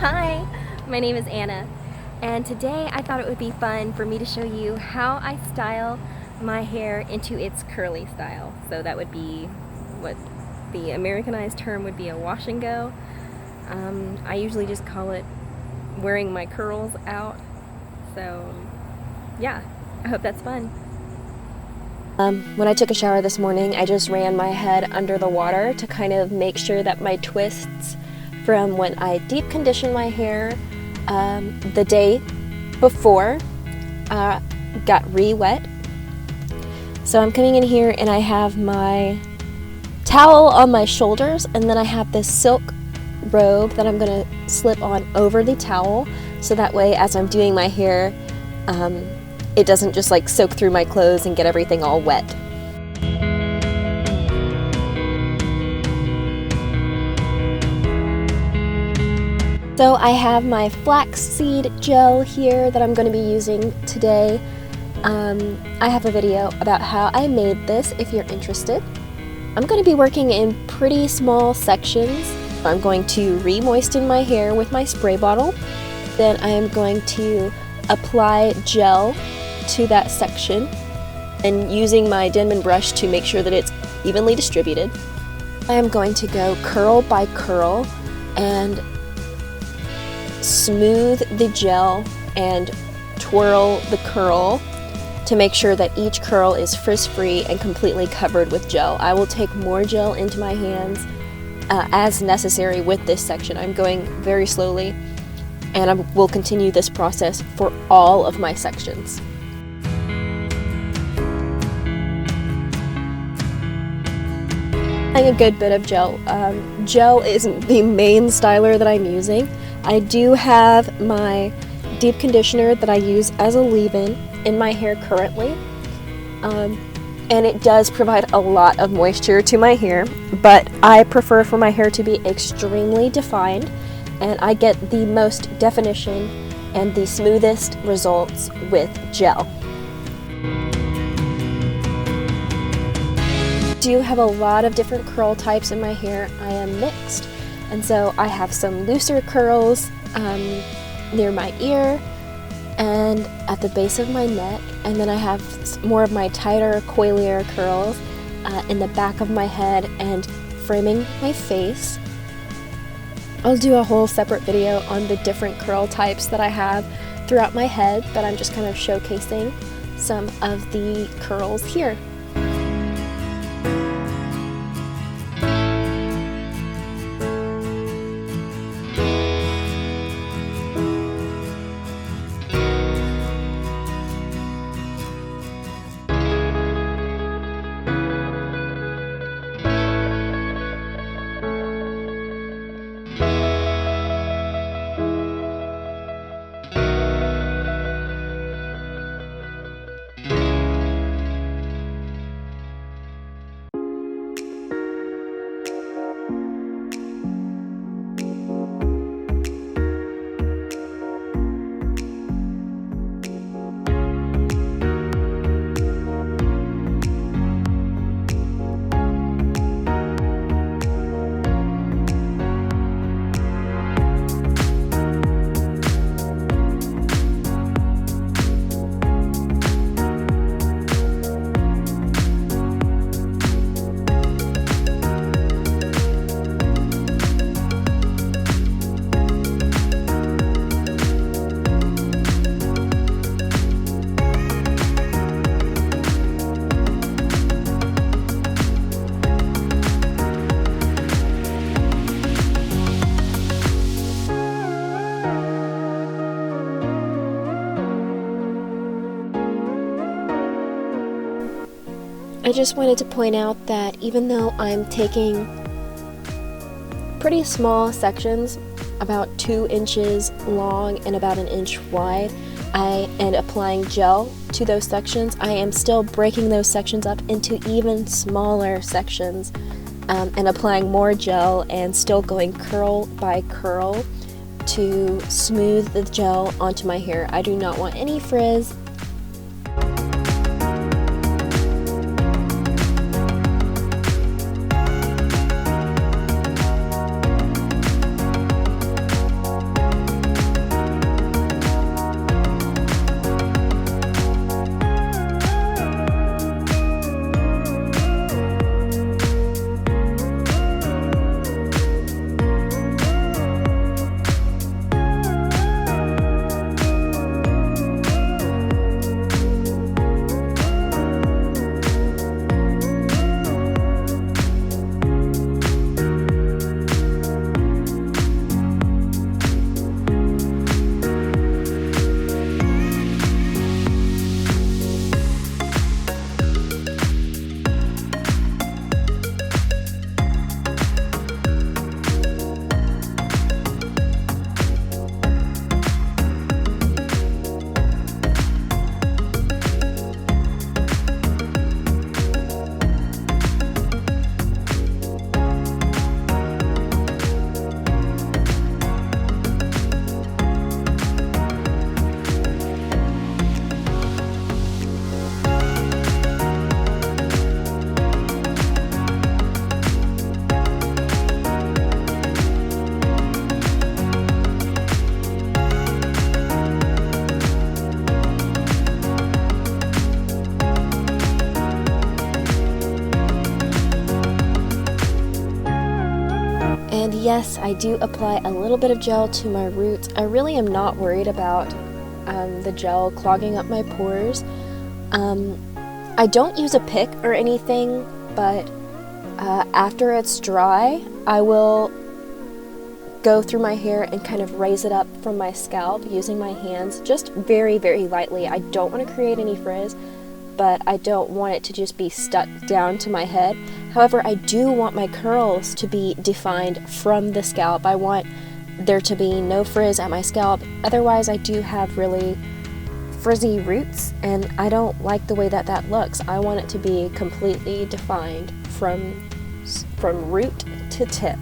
Hi, my name is Anna, and today I thought it would be fun for me to show you how I style my hair into its curly style. So that would be what the Americanized term would be a wash and go. I usually just call it wearing my curls out. So yeah, I hope that's fun. When I took a shower this morning, I just ran my head under the water to kind of make sure that my twists from when I deep conditioned my hair the day before got re-wet. So I'm coming in here and I have my towel on my shoulders, and then I have this silk robe that I'm going to slip on over the towel, so that way as I'm doing my hair it doesn't just like soak through my clothes and get everything all wet. So I have my Flax Seed Gel here that I'm going to be using today. I have a video about how I made this if you're interested. I'm going to be working in pretty small sections. I'm going to re-moisten my hair with my spray bottle. Then I am going to apply gel to that section and using my Denman brush to make sure that it's evenly distributed. I am going to go curl by curl and smooth the gel and twirl the curl to make sure that each curl is frizz-free and completely covered with gel. I will take more gel into my hands as necessary with this section. I'm going very slowly, and I will continue this process for all of my sections. A good bit of gel. Gel isn't the main styler that I'm using. I do have my deep conditioner that I use as a leave-in in my hair currently, and it does provide a lot of moisture to my hair, but I prefer for my hair to be extremely defined, and I get the most definition and the smoothest results with gel. I do have a lot of different curl types in my hair. I am mixed, and so I have some looser curls near my ear and at the base of my neck, and then I have more of my tighter, coilier curls in the back of my head and framing my face. I'll do a whole separate video on the different curl types that I have throughout my head, but I'm just kind of showcasing some of the curls here. I just wanted to point out that even though I'm taking pretty small sections, about 2 inches long and about 1 inch wide, and applying gel to those sections, I am still breaking those sections up into even smaller sections and applying more gel and still going curl by curl to smooth the gel onto my hair. I do not want any frizz. And yes, I do apply a little bit of gel to my roots. I really am not worried about the gel clogging up my pores. I don't use a pick or anything, but after it's dry, I will go through my hair and kind of raise it up from my scalp using my hands, just very, very lightly. I don't want to create any frizz, but I don't want it to just be stuck down to my head. However, I do want my curls to be defined from the scalp. I want there to be no frizz at my scalp. Otherwise, I do have really frizzy roots, and I don't like the way that that looks. I want it to be completely defined from root to tip.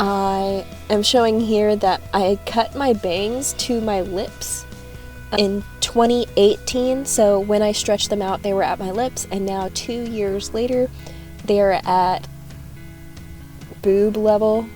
I am showing here that I cut my bangs to my lips in 2018, so when I stretched them out they were at my lips, and now 2 years later they are at boob level.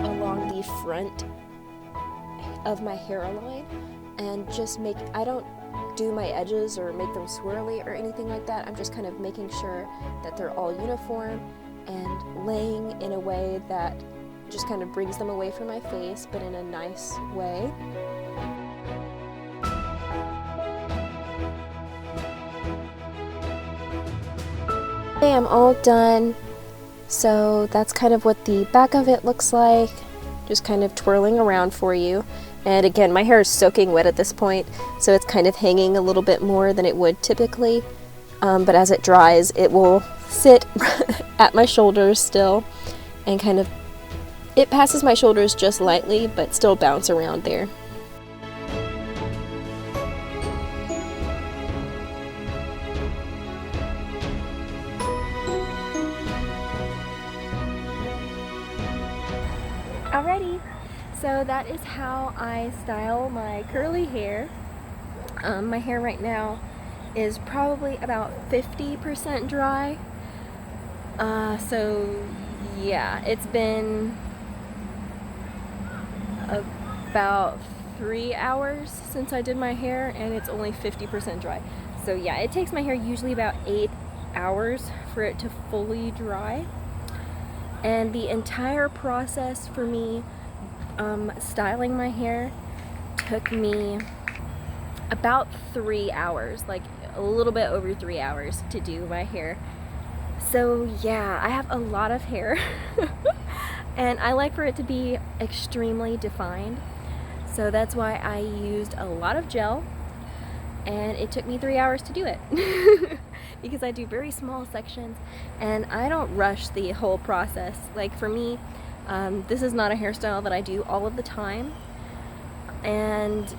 Along the front of my hairline, and just I don't do my edges or make them swirly or anything like that. I'm just kind of making sure that they're all uniform and laying in a way that just kind of brings them away from my face, but in a nice way. Okay, I'm all done. So that's kind of what the back of it looks like, just kind of twirling around for you. And again, my hair is soaking wet at this point, so it's kind of hanging a little bit more than it would typically. But as it dries, it will sit at my shoulders still, and kind of, it passes my shoulders just lightly, but still bounce around there. Alrighty, so that is how I style my curly hair. My hair right now is probably about 50% dry. So yeah, it's been about 3 hours since I did my hair, and it's only 50% dry. So yeah, it takes my hair usually about 8 hours for it to fully dry. And the entire process for me styling my hair took me about 3 hours, like a little bit over 3 hours to do my hair. So yeah, I have a lot of hair and I like for it to be extremely defined. So that's why I used a lot of gel, and it took me 3 hours to do it. Because I do very small sections and I don't rush the whole process. Like for me, this is not a hairstyle that I do all of the time, and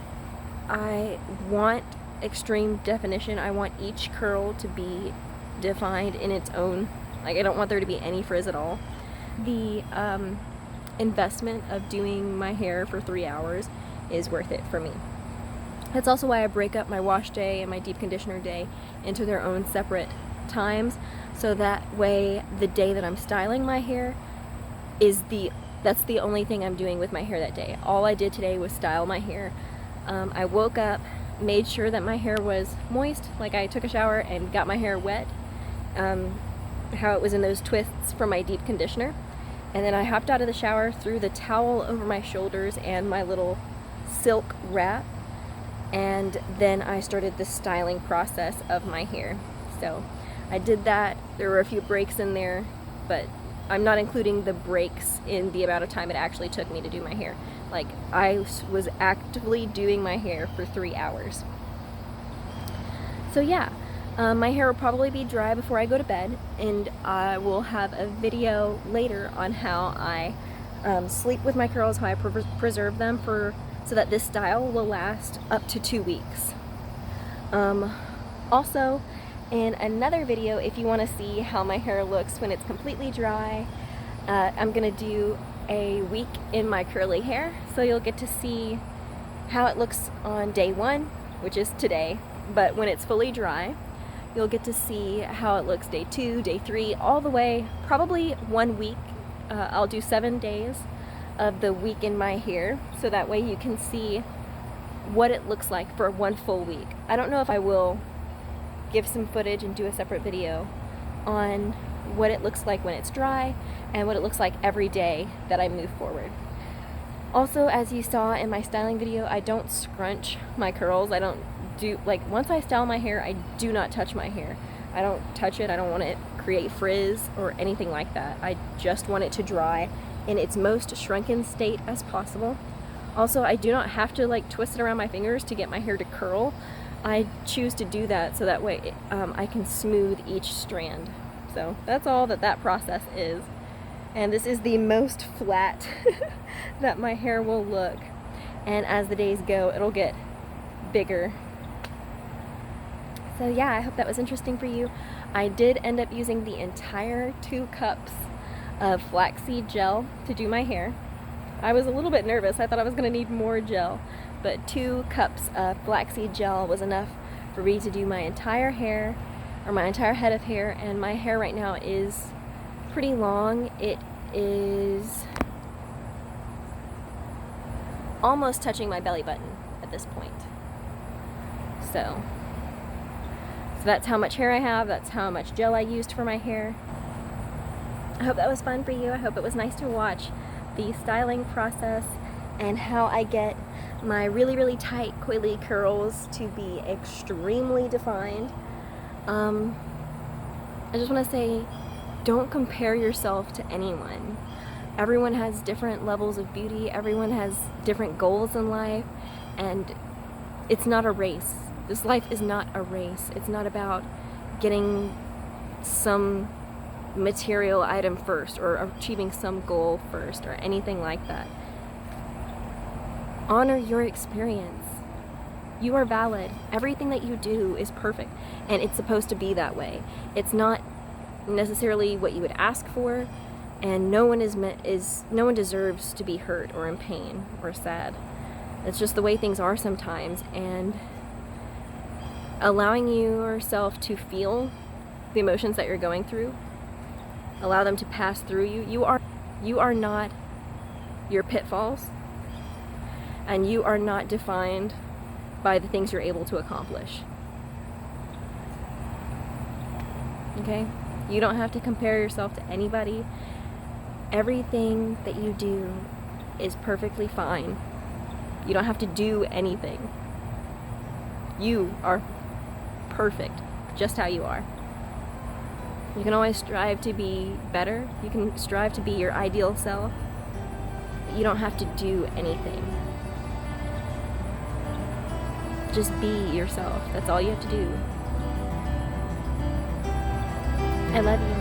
I want extreme definition. I want each curl to be defined in its own, like I don't want there to be any frizz at all. The investment of doing my hair for 3 hours is worth it for me. That's also why I break up my wash day and my deep conditioner day into their own separate times, so that way the day that I'm styling my hair is that's the only thing I'm doing with my hair that day. All I did today was style my hair. I woke up, made sure that my hair was moist, like I took a shower and got my hair wet, how it was in those twists from my deep conditioner, and then I hopped out of the shower, threw the towel over my shoulders and my little silk wrap, and then I started the styling process of my hair. So I did that. There were a few breaks in there, but I'm not including the breaks in the amount of time it actually took me to do my hair. Like, I was actively doing my hair for 3 hours. So yeah, my hair will probably be dry before I go to bed, and I will have a video later on how I sleep with my curls, how I preserve them so that this style will last up to 2 weeks. Also, in another video, if you want to see how my hair looks when it's completely dry, I'm gonna do a week in my curly hair, so you'll get to see how it looks on day 1, which is today, but when it's fully dry, you'll get to see how it looks day 2, day 3, all the way, probably 1 week. I'll do 7 days of the week in my hair, so that way you can see what it looks like for 1 full week. I don't know if I will give some footage and do a separate video on what it looks like when it's dry and what it looks like every day that I move forward. Also, as you saw in my styling video, I don't scrunch my curls. I don't do, like, once I style my hair, I do not touch my hair. I don't touch it. I don't want to create frizz or anything like that. I just want it to dry in its most shrunken state as possible. Also, I do not have to like twist it around my fingers to get my hair to curl. I choose to do that so that way I can smooth each strand. So that's all that process is. And this is the most flat that my hair will look. And as the days go, it'll get bigger. So yeah, I hope that was interesting for you. I did end up using the entire 2 cups of flaxseed gel to do my hair. I was a little bit nervous. I thought I was going to need more gel, but 2 cups of flaxseed gel was enough for me to do my entire hair, or my entire head of hair. And my hair right now is pretty long. It is almost touching my belly button at this point. So that's how much hair I have. That's how much gel I used for my hair. I hope that was fun for you. I hope it was nice to watch the styling process and how I get my really, really tight coily curls to be extremely defined. I just want to say, don't compare yourself to anyone. Everyone has different levels of beauty. Everyone has different goals in life, and it's not a race. This life is not a race. It's not about getting some material item first or achieving some goal first or anything like that. Honor your experience. You are valid. Everything that you do is perfect, and it's supposed to be that way. It's not necessarily what you would ask for, and no one deserves to be hurt or in pain or sad. It's just the way things are sometimes, and allowing yourself to feel the emotions that you're going through Allow them to pass through you. You are not your pitfalls, and you are not defined by the things you're able to accomplish. Okay? You don't have to compare yourself to anybody. Everything that you do is perfectly fine. You don't have to do anything. You are perfect just how you are. You can always strive to be better. You can strive to be your ideal self. But you don't have to do anything. Just be yourself. That's all you have to do. I love you.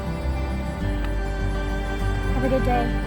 Have a good day.